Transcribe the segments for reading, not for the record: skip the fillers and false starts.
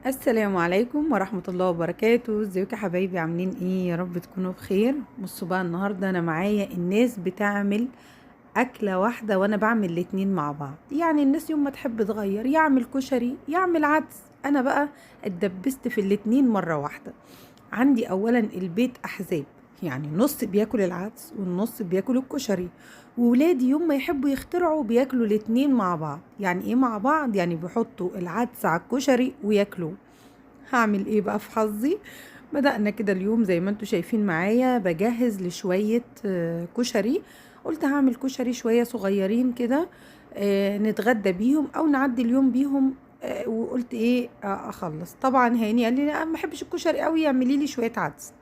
السلام عليكم ورحمة الله وبركاته. ازيكم يا حبايبي؟ عاملين ايه؟ يا رب تكونوا بخير. بصوا بقى، النهاردة انا معايا الناس بتعمل اكلة واحدة وانا بعمل الاتنين مع بعض. يعني الناس يوم ما تحب تغير يعمل كشري يعمل عدس، انا بقى اتدبست في الاتنين مرة واحدة. عندي اولا البيت احزاب، يعني نص بياكل العدس والنص بياكل الكشري، وولادي يوم ما يحبوا يخترعوا بياكلوا الاتنين مع بعض. يعني ايه مع بعض؟ يعني بيحطوا العدس على الكشري وياكلوه. هعمل ايه بقى في حظي؟ بدأنا كده اليوم زي ما انتوا شايفين معايا بجهز لشوية كشري. قلت هعمل كشري شوية صغيرين كده، نتغدى بيهم او نعدي اليوم بيهم. وقلت ايه، اخلص. طبعا هاني قال لي لا ما بحبش الكشري قوي، اعملي لي شوية عدس.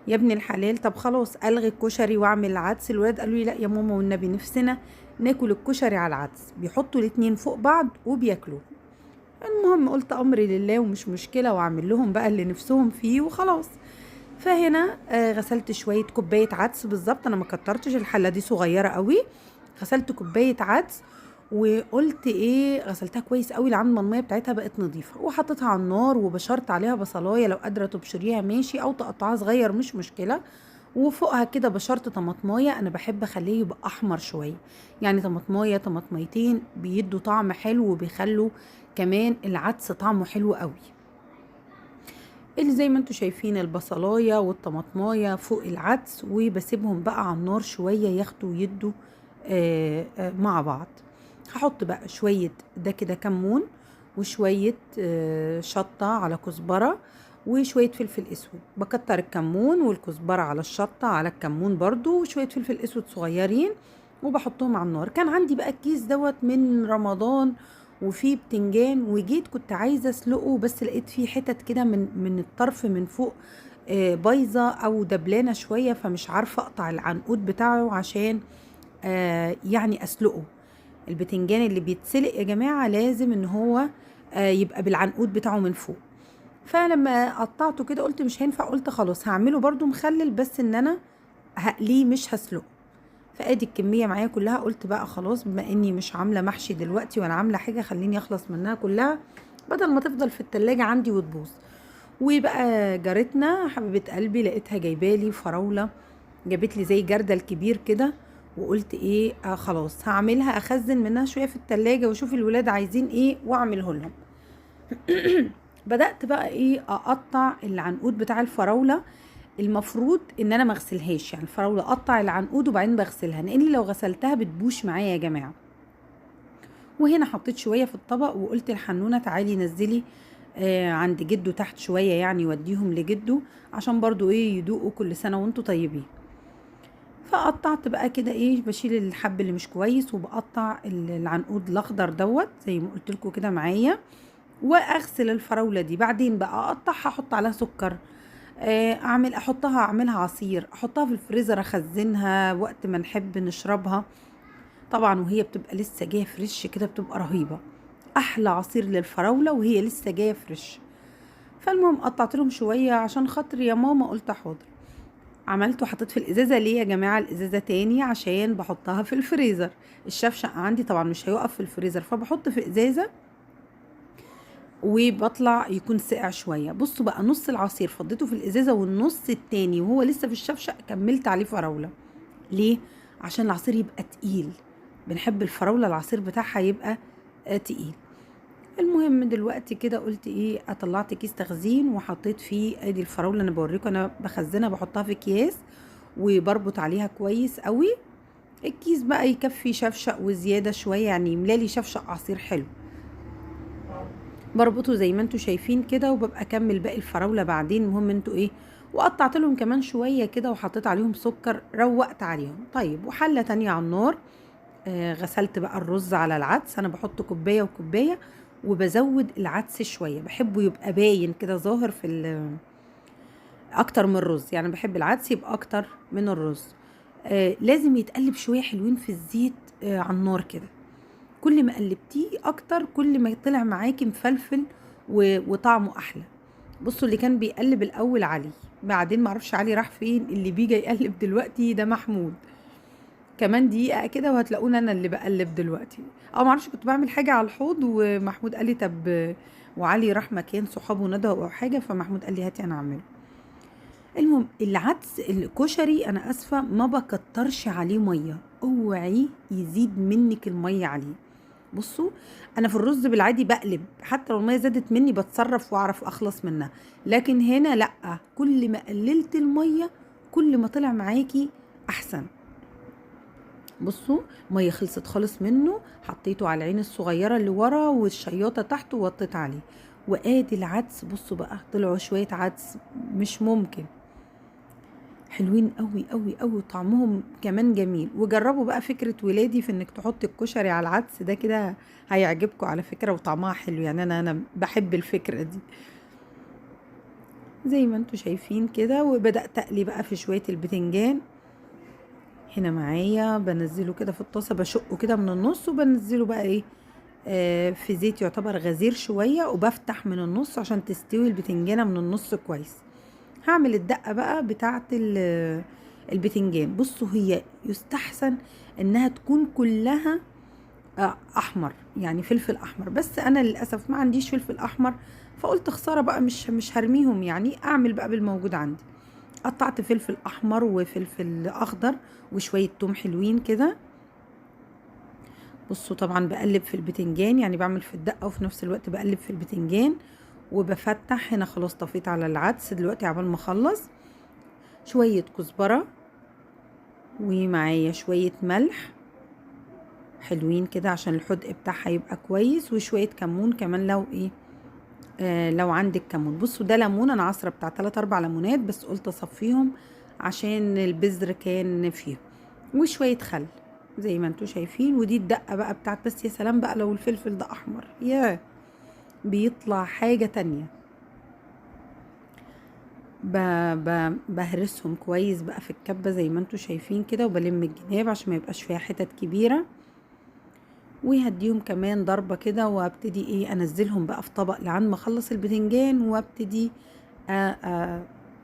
يا ابن الحلال، طب خلاص الغي الكشري واعمل العدس. الولاد قالوا لي لا يا ماما والنبي نفسنا ناكل الكشري على العدس، بيحطوا الاتنين فوق بعض وبياكلوه. المهم قلت امري لله ومش مشكله، واعمل لهم بقى اللي نفسهم فيه وخلاص. فهنا غسلت شويه كوبايه عدس بالظبط، انا ما كترتش، الحله دي صغيره قوي. غسلت كوبايه عدس، وقلت ايه، غسلتها كويس قوي لعند ما الميه بتاعتها بقت نظيفه، وحطيتها على النار وبشرت عليها بصلايه، لو قادره تبشريها ماشي او تقطعها صغير مش مشكله. وفوقها كده بشرت طماطمايه، انا بحب اخليه يبقى احمر شويه، يعني طماطمايه طماطميتين بيدوا طعم حلو وبيخلوا كمان العدس طعمه حلو قوي. اللي زي ما انتوا شايفين البصلايه والطماطمايه فوق العدس، وبسيبهم بقى على النار شويه ياخدوا ويدوا مع بعض. هحط بقى شويه ده كده كمون، وشويه شطه على كزبره، وشويه فلفل اسود. بكتر الكمون والكزبره على الشطه على الكمون برضو، وشويه فلفل اسود صغيرين، وبحطهم على النار. كان عندي بقى الكيس دوت من رمضان وفيه بتنجان، وجيت كنت عايزه اسلقه بس لقيت فيه حتت كده من الطرف من فوق بايظه او دبلانه شويه، فمش عارفه اقطع العنقود بتاعه عشان يعني اسلقه. البتنجان اللي بيتسلق يا جماعه لازم ان هو يبقى بالعنقود بتاعه من فوق. فلما قطعته كده قلت مش هينفع، قلت خلاص هعمله برضو مخلل، بس ان انا هقليه مش هسلقه. فادي الكميه معايا كلها، قلت بقى خلاص بما اني مش عامله محشي دلوقتي وانا عامله حاجه خليني اخلص منها كلها بدل ما تفضل في التلاجة عندي وتبوظ. وبقى جارتنا حبيبه قلبي لقيتها جايبالي فراوله، جابت لي زي جردل كبير كده، وقلت ايه خلاص هعملها اخزن منها شويه في التلاجة واشوف الولاد عايزين ايه واعمله لهم. بدأت بقى ايه اقطع العنقود بتاع الفراولة. المفروض ان انا مغسلهاش، يعني الفراولة اقطع العنقود وبعدين بغسلها، لان لو غسلتها بتبوش معايا يا جماعة. وهنا حطيت شوية في الطبق وقلت لحنونة تعالي نزلي عند جده تحت شوية، يعني وديهم لجده عشان برضو ايه يدوقوا كل سنة وانتوا طيبين. فقطعت بقى كده ايه، بشيل الحب اللي مش كويس وبقطع العنقود الاخضر دوت زي ما قلت لكم كده معايا، واغسل الفراوله دي. بعدين بقى اقطعها احط عليها سكر، اعملها عصير، احطها في الفريزر اخزنها وقت ما نحب نشربها. طبعا وهي بتبقى لسه جايه فريش كده بتبقى رهيبه، احلى عصير للفراوله وهي لسه جايه فريش. فالمهم قطعت لهم شويه عشان خاطر يا ماما، قلت حاضر. عملته حطيت في الازازه. ليه يا جماعه الازازه تاني؟ عشان بحطها في الفريزر. الشفشق عندي طبعا مش هيقف في الفريزر، فبحط في ازازه وبطلع يكون ساقع شويه. بصوا بقى، نص العصير فضيته في الازازه، والنص التاني وهو لسه في الشفشق كملت عليه فراوله. ليه؟ عشان العصير يبقى تقيل، بنحب الفراوله العصير بتاعها يبقى تقيل. المهم دلوقتي كده قلت ايه، طلعت كيس تخزين وحطيت فيه ادي الفراوله. انا بوريكم انا بخزنها، بحطها في اكياس وبربط عليها كويس قوي. الكيس بقى يكفي شفشق وزياده شويه، يعني يملالي شفشق عصير حلو. بربطه زي ما انتوا شايفين كده، وببقى اكمل باقي الفراوله بعدين. المهم انتوا ايه، وقطعت لهم كمان شويه كده وحطيت عليهم سكر، روقت عليهم. طيب وحله تانية على النار، غسلت بقى الرز على العدس. انا بحط كوبايه وكوبايه، وبزود العدس شويه، بحبه يبقى باين كده ظاهر اكتر من الرز، يعني بحب العدس يبقى اكتر من الرز. لازم يتقلب شويه حلوين في الزيت على النار كده. كل ما قلبتيه اكتر كل ما طلع معاكي مفلفل وطعمه احلى. بصوا اللي كان بيقلب الاول علي، بعدين معرفش علي راح فين، اللي بيجي يقلب دلوقتي ده محمود. كمان دقيقة كده وهتلاقوني انا اللي بقلب دلوقتي. او معرفش كنت بعمل حاجة على الحوض ومحمود قال لي طب وعلي راح مكان صحابه ندهوا او حاجه، فمحمود قال لي هاتي انا اعمله. المهم العدس الكشري انا اسفه ما بكترش عليه ميه، اوعي يزيد منك الميه عليه. بصوا انا في الرز بالعادي بقلب، حتى لو الميه زادت مني بتصرف واعرف اخلص منها، لكن هنا لا، كل ما قللت الميه كل ما طلع معاكي احسن. بصوا ميه خلصت خالص منه، حطيته على العين الصغيره اللي ورا والشياطه تحته ووطيت عليه، وادي العدس. بصوا بقى طلعوا شويه عدس مش ممكن، حلوين قوي قوي قوي، وطعمهم كمان جميل. وجربوا بقى فكرة ولادي في انك تحطي الكشري على العدس ده كده، هيعجبكم على فكرة، وطعمها حلو يعني. انا بحب الفكرة دي زي ما انتوا شايفين كده. وبدأت اقلي بقى في شوية البتنجان هنا معايا، بنزله كده في الطاسة، بشقه كده من النص وبنزله بقى ايه في زيت يعتبر غزير شوية، وبفتح من النص عشان تستوي البتنجانة من النص كويس. هعمل الدقة بقى بتاعة البتنجان. بصوا هي يستحسن انها تكون كلها احمر، يعني فلفل احمر، بس انا للاسف ما عنديش فلفل احمر، فقلت خسارة بقى مش هرميهم، يعني اعمل بقى بالموجود عندي. قطعت فلفل احمر وفلفل اخضر وشوية توم حلوين كده. بصوا طبعا بقلب في البتنجان، يعني بعمل في الدقة وفي نفس الوقت بقلب في البتنجان وبفتح. هنا خلاص طفيت على العدس دلوقتي عبال ما اخلص. شوية كزبرة ومعايا شوية ملح حلوين كده عشان الحدق بتاعها يبقى كويس، وشوية كمون كمان لو ايه لو عندك كمون. بصوا ده ليمون انا عصرة بتاع 3-4 ليمونات، بس قلت اصفيهم عشان البذر كان فيهم، وشوية خل زي ما انتوا شايفين. ودي الدقة بقى بتاعت، بس يا سلام بقى لو الفلفل ده احمر، يا بيطلع حاجة تانية. بهرسهم كويس بقى في الكبة زي ما انتوا شايفين كده، وبلم الجناب عشان ما يبقاش فيها حتت كبيرة، وهديهم كمان ضربة كده، وابتدي ايه انزلهم بقى في طبق لعند ما اخلص البتنجان، وابتدي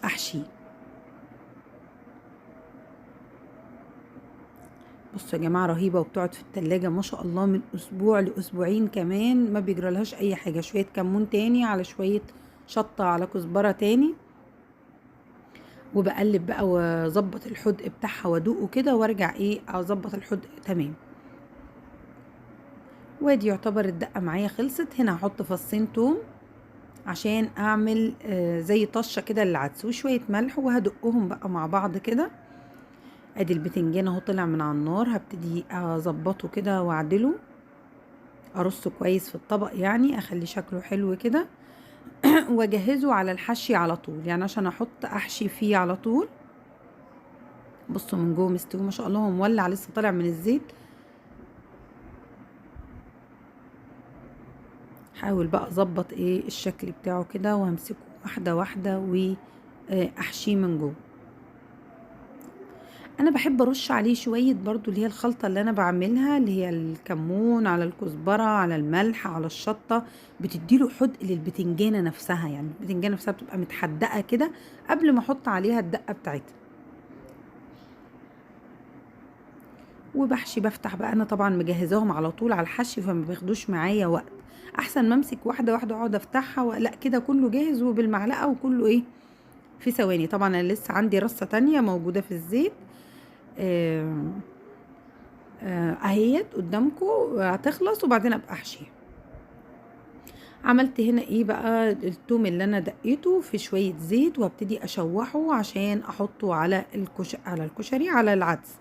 احشيه. بصوا يا جماعة رهيبة، وبتقعد في التلاجة ما شاء الله من اسبوع لاسبوعين كمان، ما بيجرالهاش اي حاجة. شوية كمون تاني على شوية شطة على كزبرة تاني، وبقلب بقى واظبط الحدق بتاعها وادوقه كده، وارجع ايه اظبط الحدق تمام. وادي يعتبر الدقة معايا خلصت. هنا هحط فصين توم عشان اعمل زي طشة كده للعدس، وشوية ملح، وهدقهم بقى مع بعض كده. ادي البتنجان اهو طلع من على النار، هبتدي اظبطه كده واعدله، ارصه كويس في الطبق، يعني اخلي شكله حلو كده واجهزه على الحشي على طول، يعني عشان احط احشي فيه على طول. بصوا من جوه مستوي ما شاء الله، هو مولع لسه طالع من الزيت. حاول بقى اظبط ايه الشكل بتاعه كده، وامسكه واحده واحده واحشيه من جوه. انا بحب ارش عليه شويه برضو اللي هي الخلطه اللي انا بعملها، اللي هي الكمون على الكزبره على الملح على الشطه، بتديله حدق للبتنجانه نفسها، يعني البتنجانه نفسها بتبقى متحدقه كده قبل ما احط عليها الدقه بتاعتها. وبحشي بفتح بقى، انا طبعا مجهزاهم على طول على الحشي فما بياخدوش معايا وقت، احسن ما امسك واحده واحده اقعد افتحها، ولا كده كله جاهز وبالمعلقه وكله ايه في ثواني. طبعا انا لسه عندي رصه تانية موجوده في الزيت اهيت قدامكم هتخلص وبعدين ابقى احشيها. عملت هنا ايه بقى التوم اللي انا دقيته في شويه زيت، وابتدي اشوحه عشان احطه على الكشري على العدس.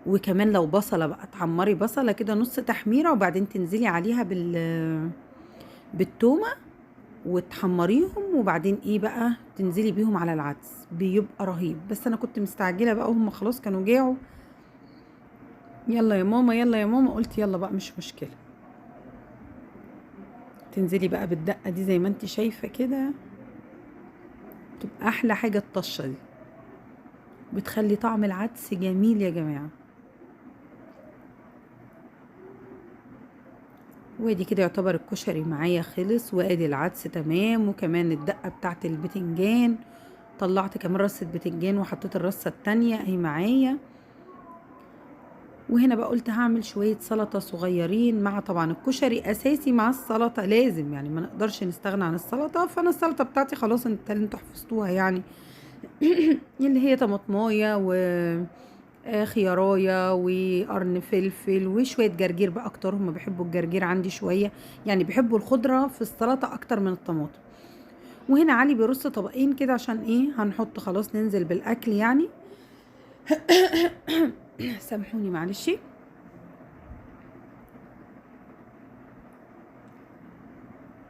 وكمان لو بصله بقى تحمري بصله كده نص تحميره، وبعدين تنزلي عليها بالتومه وتحمريهم، وبعدين ايه بقى تنزلي بيهم على العدس، بيبقى رهيب. بس انا كنت مستعجله بقى وهم خلاص كانوا جاعوا، يلا يا ماما يلا يا ماما، قلت يلا بقى مش مشكله. تنزلي بقى بالدقه دي زي ما انت شايفه كده، تبقى احلى حاجه الطشه دي، بتخلي طعم العدس جميل يا جماعه. وادي كده يعتبر الكشري معايا خلص، وادي العدس تمام، وكمان الدقه بتاعت البتنجان. طلعت كمان رصه بتنجان وحطيت الرصه التانية اهي معايا. وهنا بقى قلت هعمل شوية سلطة صغيرين مع طبعا الكشري اساسي مع السلطة لازم، يعني ما نقدرش نستغنى عن السلطة. فانا السلطة بتاعتي خلاص انتوا حفظتوها يعني. اللي هي طماطمايه و خيارايه وقرن فلفل وشويه جرجير بقى، اكترهم ما بيحبوا الجرجير عندي شويه، يعني بيحبوا الخضره في السلطه اكتر من الطماطم. وهنا علي بيرص طبقين كده عشان ايه هنحط خلاص ننزل بالاكل يعني. سامحوني معلش.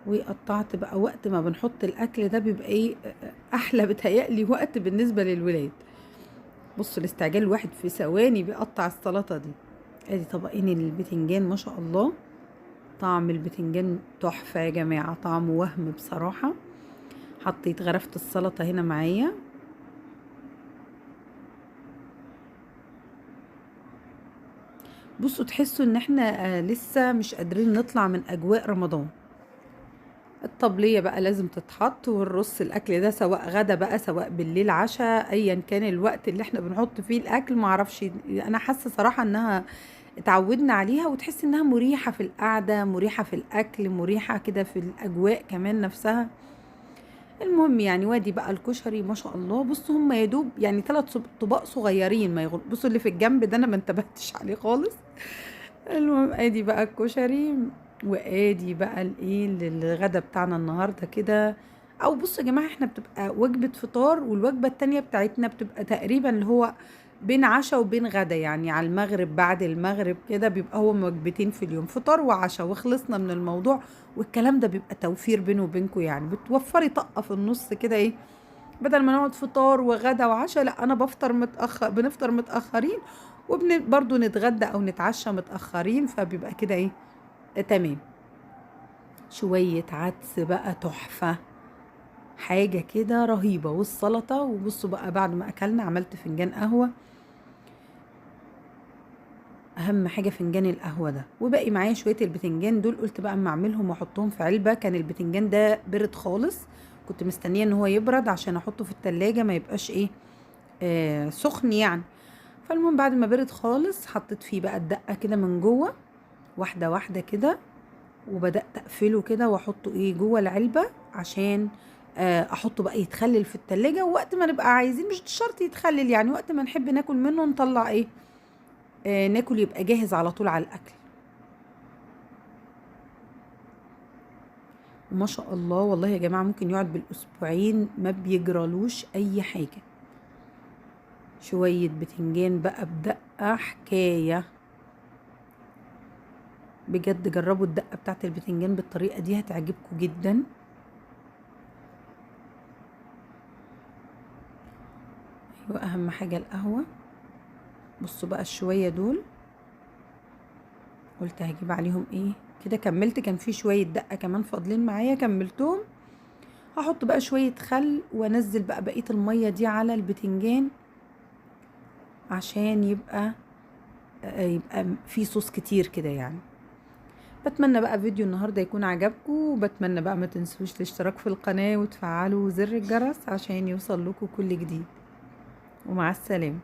وقطعت بقى وقت ما بنحط الاكل ده بيبقى ايه احلى، بتهيألي وقت بالنسبه للولاد. بصوا الاستعجال الواحد في ثواني بيقطع السلطه دي. ادي طبقين البتنجان ما شاء الله، طعم البتنجان تحفه يا جماعه، طعمه وهم بصراحه. حطيت غرفه السلطه هنا معايا. بصوا تحسوا ان احنا لسه مش قادرين نطلع من اجواء رمضان. الطبلية بقى لازم تتحط، والرص الاكل ده سواء غدا بقى سواء بالليل عشاء ايا كان الوقت اللي احنا بنحط فيه الاكل. معرفش انا حاسه صراحه انها اتعودنا عليها، وتحس انها مريحه في القعده، مريحه في الاكل، مريحه كده في الاجواء كمان نفسها. المهم يعني وادي بقى الكشري ما شاء الله. بصوا هم يا دوب يعني 3 طباق صغيرين ما يغل. بصوا اللي في الجنب ده انا ما انتبهتش عليه خالص. المهم ادي بقى الكشري، وادي بقى الايه الغدا بتاعنا النهارده كده. او بصوا يا جماعه احنا بتبقى وجبه فطار، والوجبه التانية بتاعتنا بتبقى تقريبا اللي هو بين عشاء وبين غدا، يعني على المغرب بعد المغرب كده بيبقى هو وجبتين في اليوم، فطار وعشاء وخلصنا من الموضوع. والكلام ده بيبقى توفير بينه وبينكم، يعني بتوفري طاقه في النص كده ايه، بدل ما نقعد فطار وغدا وعشاء. لا انا بفطر متاخر، بنفطر متاخرين برضو نتغدى او نتعشى متاخرين، فبيبقى كده ايه تمام. شويه عدس بقى تحفه، حاجه كده رهيبه، والسلطه. وبصوا بقى بعد ما اكلنا عملت فنجان قهوه، اهم حاجه فنجان القهوه ده. وباقي معايا شويه البتنجان دول، قلت بقى اما اعملهم واحطهم في علبه. كان البتنجان ده برد خالص، كنت مستنيه ان هو يبرد عشان احطه في التلاجة ما يبقاش ايه سخن يعني. فالمهم بعد ما برد خالص حطيت فيه بقى الدقه كده من جوه واحده واحده كده، وبدات اقفله كده واحطه ايه جوه العلبه عشان احطه بقى يتخلل في التلاجة. ووقت ما نبقى عايزين، مش شرط يتخلل يعني، وقت ما نحب ناكل منه نطلع ايه ناكل، يبقى جاهز على طول على الاكل. وما شاء الله والله يا جماعه ممكن يقعد بالاسبوعين ما بيجرالوش اي حاجه. شويه بتنجان بقى بدقه حكايه، بجد جربوا الدقه بتاعت البتنجان بالطريقه دي هتعجبكم جدا. ايوه اهم حاجه القهوه. بصوا بقى الشويه دول قلت هجيب عليهم ايه كده، كملت كان في شويه دقه كمان فاضلين معايا كملتهم. هحط بقى شويه خل وانزل بقى بقيه الميه دي على البتنجان عشان يبقى في صوص كتير كده يعني. بتمنى بقى فيديو النهارده يكون عجبكم، وبتمنى بقى ما تنسوش الاشتراك في القناه وتفعلوا زر الجرس عشان يوصل لكم كل جديد. ومع السلامه.